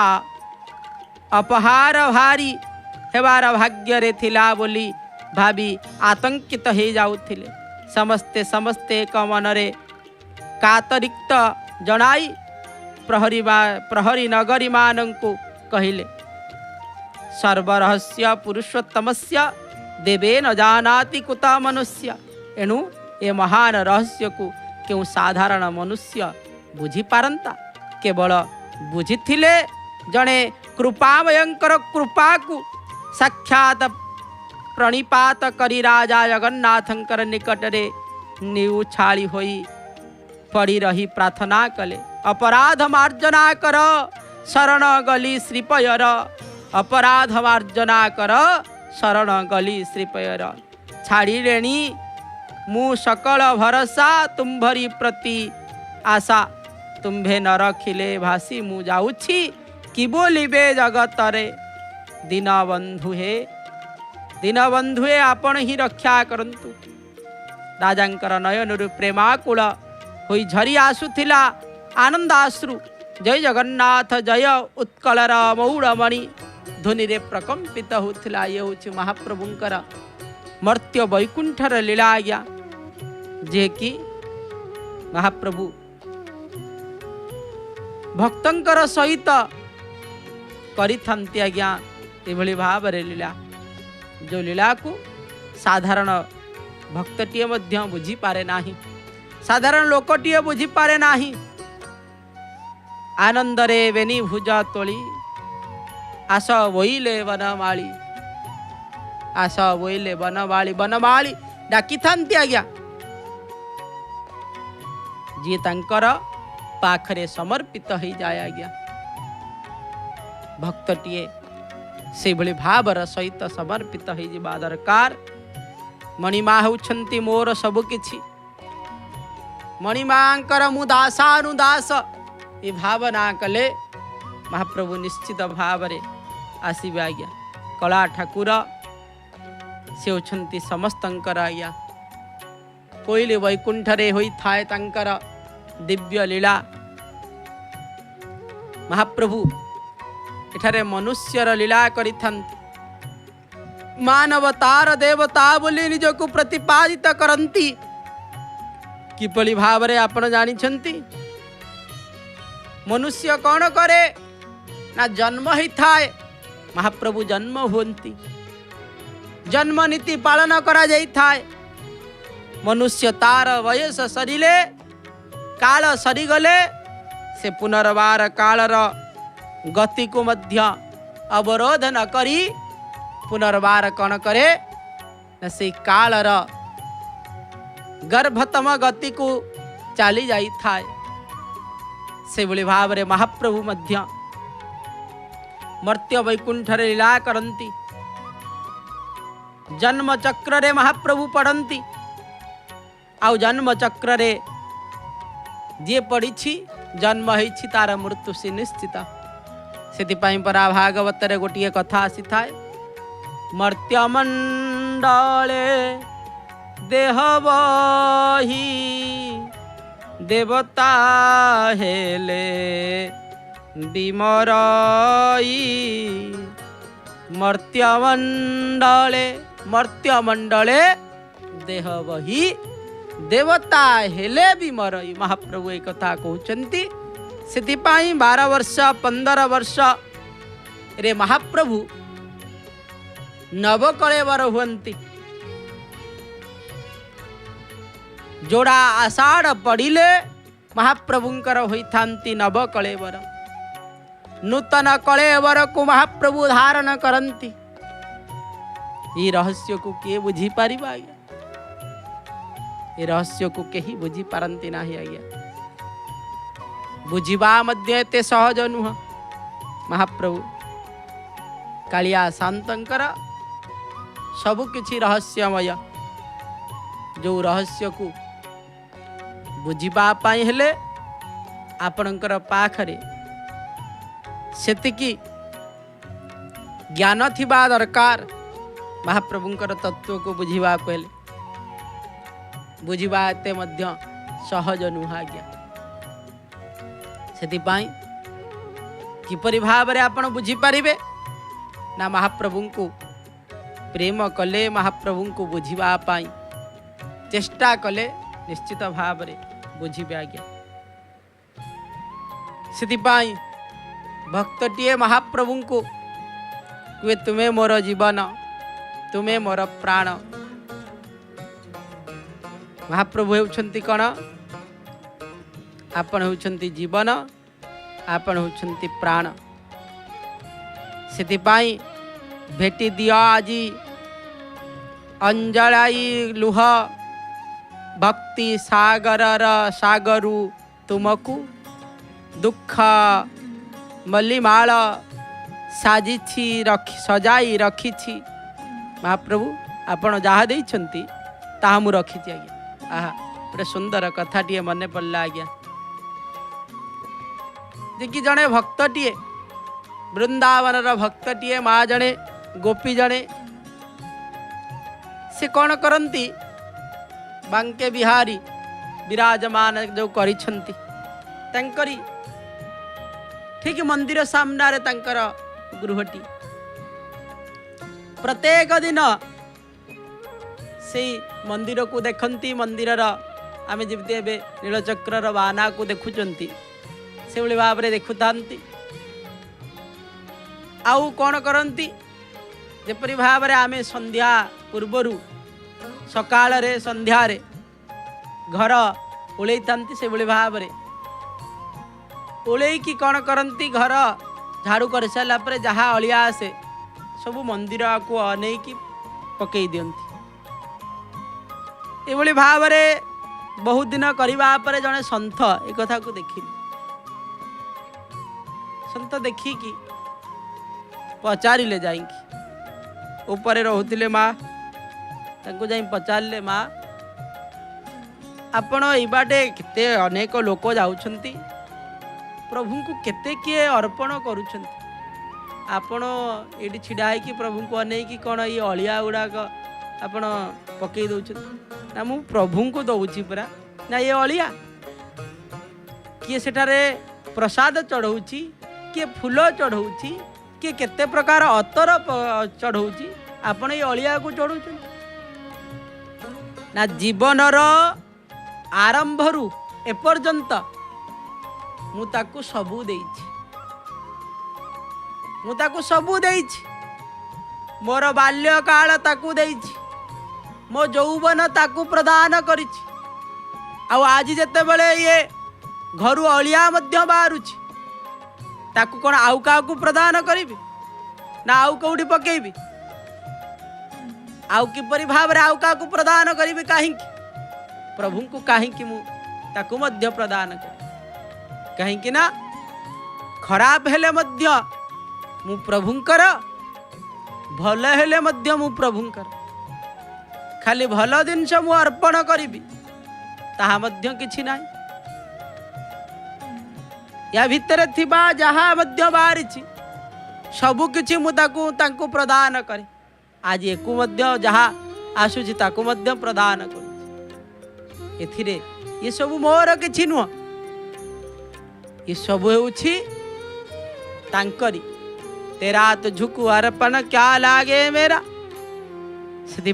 अपहार भारी हेबार भाग्य रे थिला बोली भाभी आतंकित हो जाउथिले समस्ते एक मनरे कातरिक्त जनाई प्रहरी नगरी मानंकु कहिले सर्वरहस्य पुरुषोत्तमस्य देवे न जानाति कुता मनुष्य एणु ए महान रहस्य को क्यों साधारण मनुष्य बुझी पारंता केवल बुझिथिले जणे कृपामयंकर कृपा को साक्षात प्रणिपात करी राजा जगन्नाथंकर निकटरे निउछाली होई पड़ी रही प्रार्थना कले अपराध मार्जना कर शरण गली श्रीपयर अपराध मार्जना कर शरण गली श्रीपयर छाड़ी रेणी मु सकल भरसा तुम्भरी प्रति आशा तुम्भे न रखिले भासी मु जाउछि कि बोलिबे जगत रे दीनबंधु हे आपण ही रक्षा करंतु राजांकर नयनरु प्रेमाकुल होई झरी आसुथिला आनंदाश्रु जय जगन्नाथ जय उत्कलर मौड़मणि ध्वनि रे प्रकंपित होथिला ये होछि महाप्रभुंकर मर्त्य वैकुंठर लीला आज्ञा जे कि महाप्रभु भक्तंकर सहित करिथंती आज्ञा एभली भाव रे लीला जो लीला को साधारण भक्तटीए मध्य बुझी पारे नाही साधारण लोकटीए बुझी पारे नाही आनंद रे बेनी भुजा तोली आस बोइले बनमाली आस बोइले बनमाली डाकी थांती आज्ञा जी तांकर पाखरे समर्पित हो जाए आज्ञा भक्तटीए से भली भावर सहित समर्पित हो जावा दरकार मणिमा होउछंती मोर सब किछि मणिमांकर मु दासानुदास ये भावना कले महाप्रभु निश्चित भाव रे आसीबे आज्ञा कला ठाकुर से होछंती समस्तंकर आज्ञा कोइले वैकुंठ रे होई थाए तांकर दिव्य लीला महाप्रभु एठारे मनुष्यर लीला करिथंती मानवतार देवता बोली निजको प्रतिपादित करंती किपली भाव रे आपण जानिछंती मनुष्य कौन करे ना जन्म ही थाए महाप्रभु जन्म होती जन्म नीति पालन करा जाई थाए मनुष्य तार वयस सरिले काल सरीगले से पुनर्वार कालर गति को मध्य अवरोध न करी पुनर्वार कौन करे न से कालर गर्भतम गति को चली जाई थाए। से भली भाव रे महाप्रभु मध्य मर्त्य वैकुंठ रे लीला करंती। जन्म चक्र रे महाप्रभु पड़ती आउ जन्म चक्र रे जे पड़ी जन्म होइछि तार मृत्यु से निश्चित। से परा भागवत रे गोटे कथा आसी थाए मर्त्यमंडले देह बही देवता हेले विमरई। मर्त्यमंडले देह बही देवता हेले विमरई। महाप्रभु एक कथा कहउचंती। सेतिपाई 12 वर्ष 15 वर्ष रे महाप्रभु नवकलेवर हुअंती। जोड़ा आषाढ़ पड़िले महाप्रभुंकर होइथांती नवकलेवर। नूतन कलेवर को महाप्रभु धारण करंती। ये रहस्य को किए बुझी पारिबा आज्ञा? ये रहस्य को केही बुझी पारंती नाही आज्ञा। बुझिबा मध्य एते सहज नुह। महाप्रभु कालिया शांतंकर सबु किछि रहस्यमय। जो रहस्य को बुझिबा पाई हेले आपणकर पाखरे सेतिकी ज्ञान थिबा दरकार। महाप्रभुंकर तत्व को बुझिबा हेले बुझिबा एते मध्य सहज नुह आज्ञा। सेतिपाई किपरि भाव रे आपण बुझी पारिबे ना महाप्रभु को प्रेम कले महाप्रभु को बुझिबा पाई चेष्टा कले निश्चित भाव रे बुझिबे आज्ञा। सेतिपाई भक्तटिए महाप्रभु को वे तुम्हें मोर जीवन तुम्हें मोर प्राण। महाप्रभु हेउछंती कण आपण हेउछंती जीवन आपण हेउछंती प्राण। सेतिपाई भेटी दिया आजी अंजलाई लुह भक्ति सागरर सागरु तुमकु दुख मल्लीमाल साजिछि सजाई रखिछि। महाप्रभु आपण जहा देइछंती ताहा मु रखिछि आज्ञा। आहा गोटे सुंदर कथाटिए मने पड़ला आज्ञा। जे कि जड़े भक्तटिए वृंदावनर भक्तटिए माँ जड़े गोपी जड़े से कौन करती बांके बिहारी विराजमान जो करिछंती तंकरी ठीक मंदिर सामना रे तंकर गृहटी। प्रत्येक दिन से मंदिर को देखती मंदिर आम जमी नीलचक्र बाना को देखुंती से भाई भाव में देखुता। आउ कौन करती जेपरी भाव में आम संध्या पूर्वर सकाल रे संध्या रे घर ओल्ई से भाई भाव में ओल्ई की कौन करती घर झाड़ू कर सारा पर जहाँ अलिया आसे सब मंदिर को अनेक पकई दियंती। ये भाव में बहुत दिन करने पर जड़े सन्थ एक कथा को देखिली। सन्थ देखिकी पचारे जाइकी ऊपर रोते माँ जा पचारे माँ आपण बाटे केते अनेक लोक जाउछंती प्रभु को केते किए अर्पण करुछंती आपण ये छिड़ा है कि प्रभु को अनेक कौन ये अलिया गुड़ाक आपण पकई दौरान ना मु प्रभु को दौची परा ना ये अलिया किए सेठारे प्रसाद चढ़ौची किए फूल चढ़ौची किए केते प्रकार अतर चढ़ौची आपण ये अलिया को चढ़ौछन ना जीवनर आरंभरू एपर्यंत मु ताकू सबू देइछि मु ताकू सबू देइछि मोर बाल्यकाल ताकू देइछि मो यौवन ताकू प्रदान करिछि। आ आज जेते बेले ये घर अलिया बाहरुछि ताकू कौन आउ क्या प्रदान करी ना आउ कौटी पकेबी आउ किपरि भाव आउ क्या प्रदान करी कहीं प्रभु को कहीं ताकू मध्य प्रदान करी कहीं ना खराब हेले मध्य मु प्रभुंकर भल हेले मध्य मु प्रभुंकर खाली भल जिनस मु अर्पण करी ताहा मध्य किछि नाही या भितर थिबा जहा मध्य बाहरिछि सबु किछि मु ताकू प्रदान करे आज एकु मध्य जहा आसुछि ताकू मध्य प्रदान करू एथिरे ये सब मोर किछि नुह ये सब होउछि तांकरी तेरा तो झुकु अर्पण क्या लागे मेरा से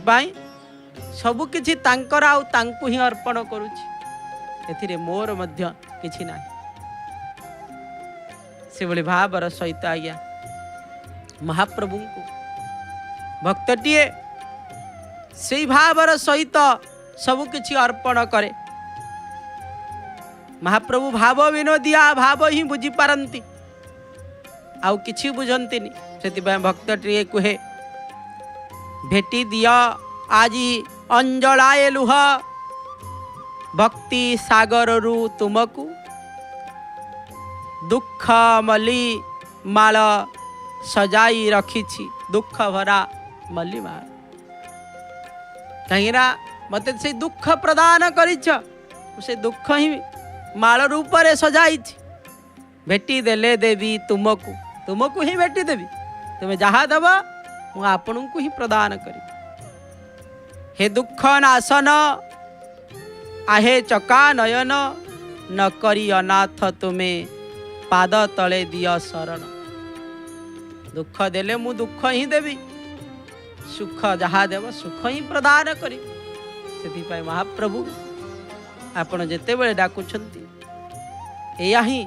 सबु किछि तांकर आउ तांकु ही अर्पण करुछि एथिरे मोर मध्य किछि नाही से भली भावर सहित आज्ञा महाप्रभु को भक्तटीए से भावर सहित सबु किछि अर्पण करे महाप्रभु भाव विनोदिया भाव ही बुझी पारंती आउ किछि बुझंतिनी सेतिबा भक्तटीए कुहे भेटी दिया आजी अंजलाए लुह भक्ति सागर रु तुमकु दुख मली माल सजाई रखिछि दुख भरा मली माल कहीं मत से दुख प्रदान करिछ से दुख ही माल रूप रे सजाई भेटी देले देवी तुमको ही भेटी देवी तुम्हें जहा दब मु आपन को ही प्रदान करी हे दुख नाशन आहे चका नयन न करी अनाथ तुम्हें पाद तले दिय शरण दुख देले मु दुख ही देवी सुख जहा देव सुख ही प्रदान करी से महाप्रभु आपण जेते बेले डाकुछंती एया ही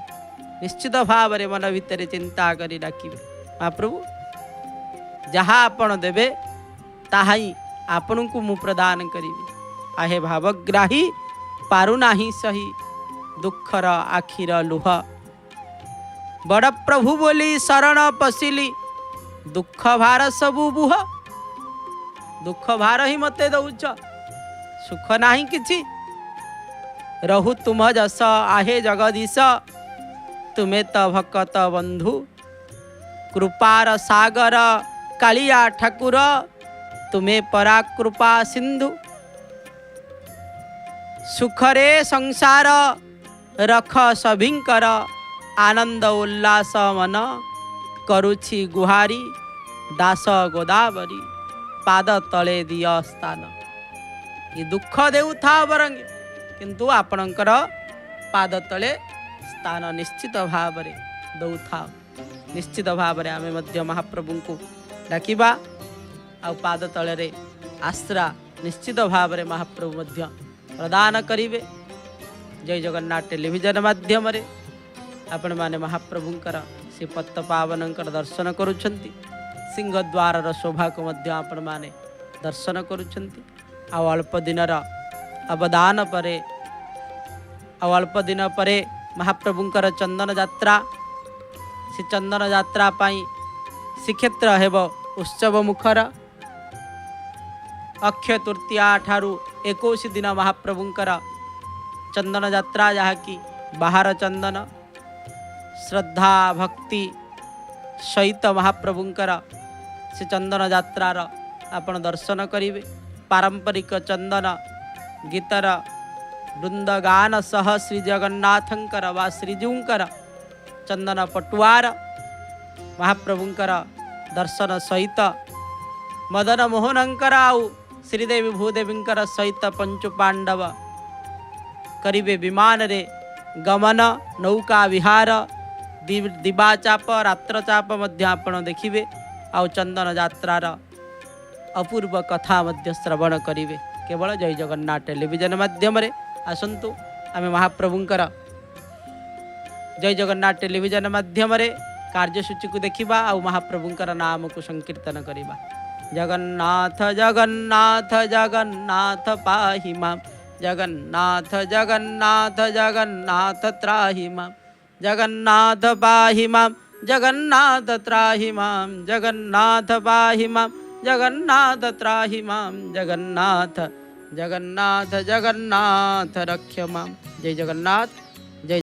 निश्चित भाव रे मन भितर चिंता करी डाकिबे महाप्रभु जहा आपण देबे ताहा ही आपण को मु प्रदान करिबी आहे भावग्राही पारु नाही सही दुखर आखिर लुह बड़ प्रभु बोली शरण पशिली दुख भार सबु बुह दुख भार ही मते दउछ सुख नाही किछि रहु तुम जस आहे जगदीश तुम्हें तो भकत बंधु कृपार सागर कालिया ठाकुर तुम्हें परा कृपा सिंधु सुखरे संसार रख सभिंकर आनंद उल्लास मन करुछि गुहारी दास गोदावरी पाद तले दिय स्थान ये दुख देउ था बरंग किंतु आपणकर पाद तले स्थान निश्चित भाव रे दउ था निश्चित भाव रे आमे मध्य महाप्रभु को डाकिबा आ पाद तले रे आश्रा निश्चित भाव रे महाप्रभु मध्य प्रदान करिवे जय जगन्नाथ टेलीविजन माध्यम रे आपण माने महाप्रभुंकर से पत्त पावनंकर दर्शन करुछंती सिंहद्वार शोभा को मध्य आपण माने दर्शन करुछंती आ अल्प दिनर अवदान परे आ अल्प दिन परे महाप्रभुंकर चंदन यात्रा से चंदन यात्रा पाई श्रीक्षेत्र हेब उत्सव मुखर अक्षय तृतीया ठारू 21 दिन महाप्रभुंकर चंदन यात्रा जहाँकि बाहर चंदन श्रद्धा भक्ति सहित महाप्रभुंकर से चंदन यात्रार आपण दर्शन करिवे पारंपरिक चंदन गीतर वृंदगान सह श्री जगन्नाथंकर वा श्रीजूंकर चंदन पटुआर महाप्रभुंकर दर्शन सहित मदन मोहनंकर आउ श्रीदेवी भूदेवींकर सहित पंचु पांडव करिवे विमान रे गमन नौका विहार दिवाचाप रात्रचाप मध्य आपण देखिवे आउ चंदन यात्रार अपूर्व कथा मध्य श्रवण करिवे केवल जय जगन्नाथ टेलीविजन माध्यम रे आसंतु आमे महाप्रभुंकर जय जगन्नाथ टेलीविजन माध्यम रे कार्यसूची को देखिबा आउ महाप्रभुंकर नाम को संकीर्तन करिबा जगन्नाथ जगन्नाथ जगन्नाथ पाहि मां जगन्नाथ जगन्नाथ जगन्नाथ त्राहि मां जगन्नाथ पाहि मां जगन्नाथ त्राहि मां जगन्नाथ पाहि मां जगन्नाथ त्राहि मां जगन्नाथ जगन्नाथ जगन्नाथ रक्ष मां। जय जगन्नाथ।